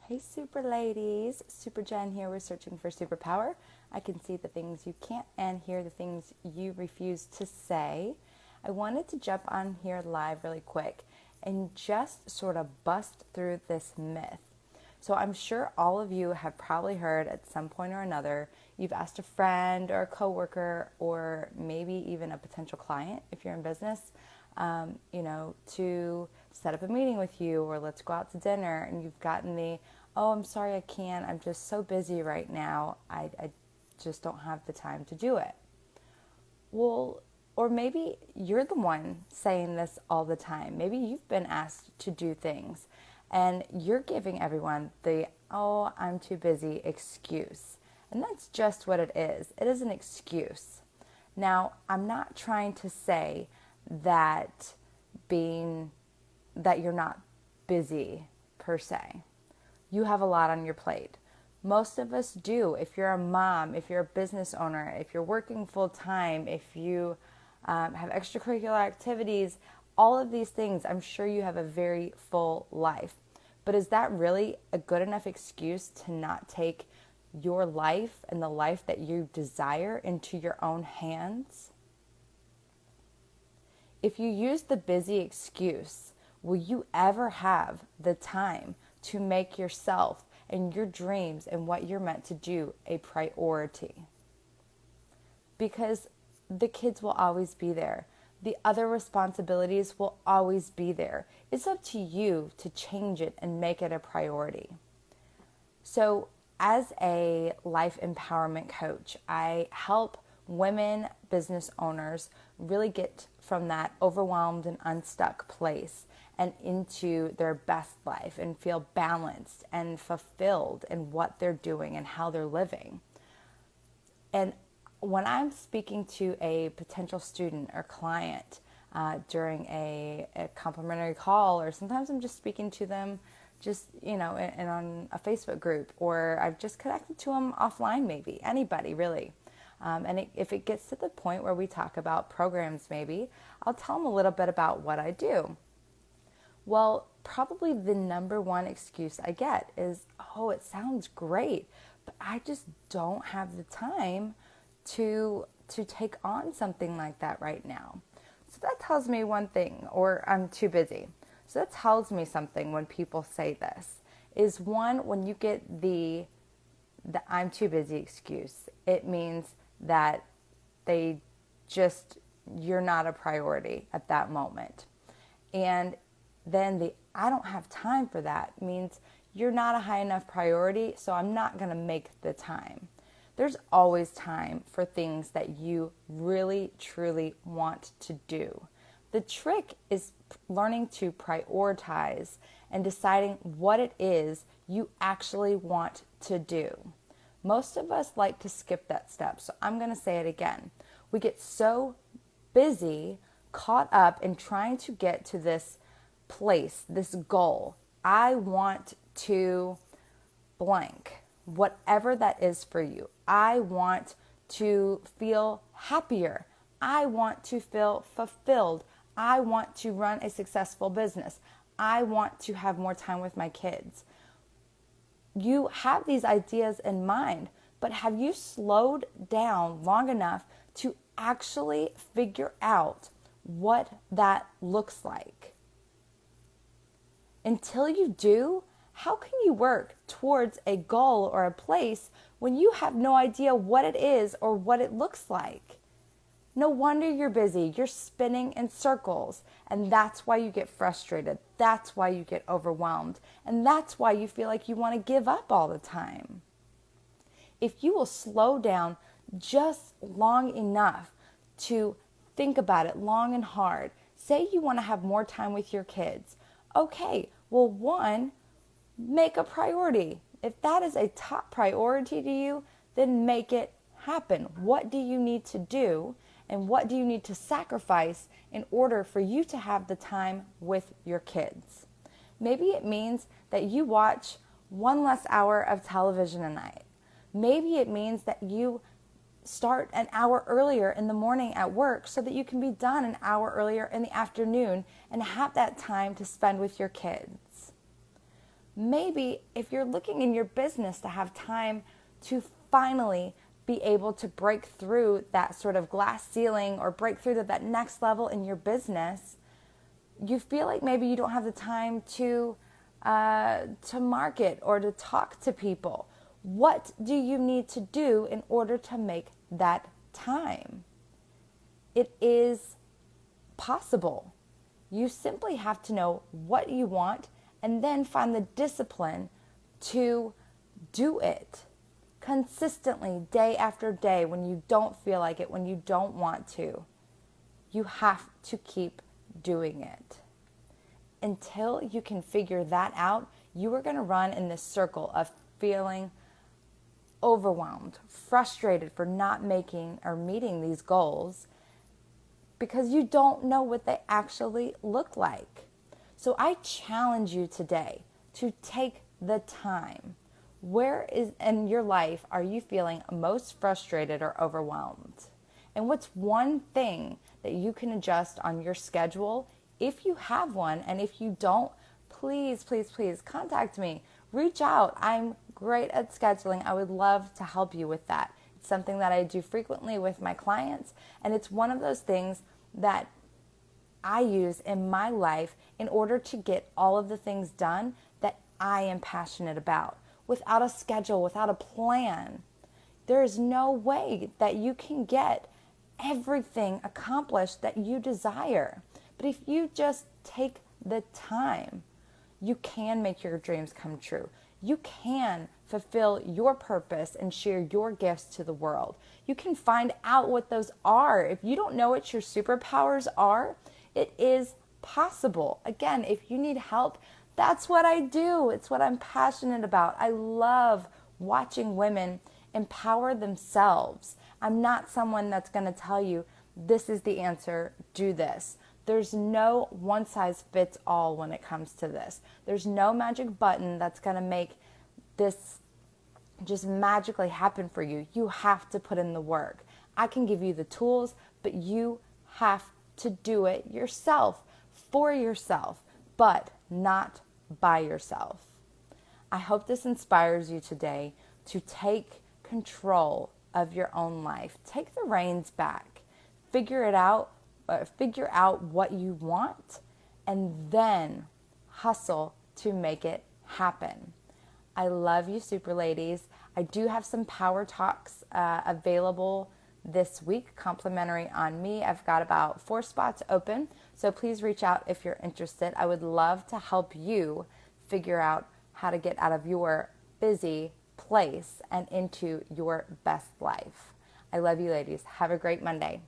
Hey super ladies, Super Jen here. We're searching for superpower. I can see the things you can't and hear the things you refuse to say. I wanted to jump on here live really quick and just sort of bust through this myth. So I'm sure all of you have probably heard at some point or another, you've asked a friend or a coworker or maybe even a potential client if you're in business, to set up a meeting with you or let's go out to dinner, and you've gotten the, oh, I'm sorry, I can't. I'm just so busy right now. I just don't have the time to do it. Well, or maybe you're the one saying this all the time. Maybe you've been asked to do things and you're giving everyone the, oh, I'm too busy excuse. And that's just what it is. It is an excuse. Now, I'm not trying to say that that you're not busy per se. You have a lot on your plate. Most of us do. If you're a mom, if you're a business owner, if you're working full time, if you have extracurricular activities, all of these things, I'm sure you have a very full life. But is that really a good enough excuse to not take your life and the life that you desire into your own hands? If you use the busy excuse, will you ever have the time to make yourself and your dreams and what you're meant to do a priority? Because the kids will always be there. The other responsibilities will always be there. It's up to you to change it and make it a priority. So, as a life empowerment coach, I help women business owners really get from that overwhelmed and unstuck place and into their best life and feel balanced and fulfilled in what they're doing and how they're living. And when I'm speaking to a potential student or client during a complimentary call, or sometimes I'm just speaking to them and on a Facebook group, or I've just connected to them offline, maybe anybody really. If it gets to the point where we talk about programs, maybe I'll tell them a little bit about what I do. Well, probably the number one excuse I get is, oh, it sounds great, but I just don't have the time to take on something like that right now. So that tells me one thing, or I'm too busy. So that tells me something when people say this, is one, when you get the I'm too busy excuse, it means that you're not a priority at that moment. And then the I don't have time for that means you're not a high enough priority, so I'm not going to make the time. There's always time for things that you really, truly want to do. The trick is learning to prioritize and deciding what it is you actually want to do. Most of us like to skip that step, so I'm going to say it again. We get so busy, caught up in trying to get to this place, this goal. I want to blank, whatever that is for you. I want to feel happier. I want to feel fulfilled. I want to run a successful business. I want to have more time with my kids. You have these ideas in mind, but have you slowed down long enough to actually figure out what that looks like? Until you do, how can you work towards a goal or a place when you have no idea what it is or what it looks like? No wonder you're busy. You're spinning in circles, and that's why you get frustrated. That's why you get overwhelmed, and that's why you feel like you want to give up all the time. If you will slow down just long enough to think about it long and hard, say you want to have more time with your kids. Okay, well, one, make a priority. If that is a top priority to you, then make it happen. What do you need to do? And what do you need to sacrifice in order for you to have the time with your kids? Maybe it means that you watch one less hour of television a night. Maybe it means that you start an hour earlier in the morning at work so that you can be done an hour earlier in the afternoon and have that time to spend with your kids. Maybe if you're looking in your business to have time to finally be able to break through that sort of glass ceiling or break through to that next level in your business, you feel like maybe you don't have the time to market or to talk to people. What do you need to do in order to make that time? It is possible. You simply have to know what you want and then find the discipline to do it consistently, day after day, when you don't feel like it, when you don't want to. You have to keep doing it. Until you can figure that out, you are going to run in this circle of feeling overwhelmed, frustrated for not making or meeting these goals because you don't know what they actually look like. So I challenge you today to take the time. Where in your life are you feeling most frustrated or overwhelmed? And what's one thing that you can adjust on your schedule if you have one? And if you don't, please, please, please contact me. Reach out. I'm great at scheduling. I would love to help you with that. It's something that I do frequently with my clients. And it's one of those things that I use in my life in order to get all of the things done that I am passionate about. Without a schedule, without a plan, there is no way that you can get everything accomplished that you desire. But if you just take the time, you can make your dreams come true. You can fulfill your purpose and share your gifts to the world. You can find out what those are. If you don't know what your superpowers are, it is possible. Again, if you need help, that's what I do. It's what I'm passionate about. I love watching women empower themselves. I'm not someone that's going to tell you, this is the answer, do this. There's no one size fits all when it comes to this. There's no magic button that's going to make this just magically happen for you. You have to put in the work. I can give you the tools, but you have to do it yourself, for yourself, but not by yourself. I hope this inspires you today to take control of your own life. Take the reins back. Figure out what you want, and then hustle to make it happen. I love you, super ladies. I do have some power talks available this week, complimentary on me. I've got about 4 spots open, so please reach out if you're interested. I would love to help you figure out how to get out of your busy place and into your best life. I love you, ladies. Have a great Monday.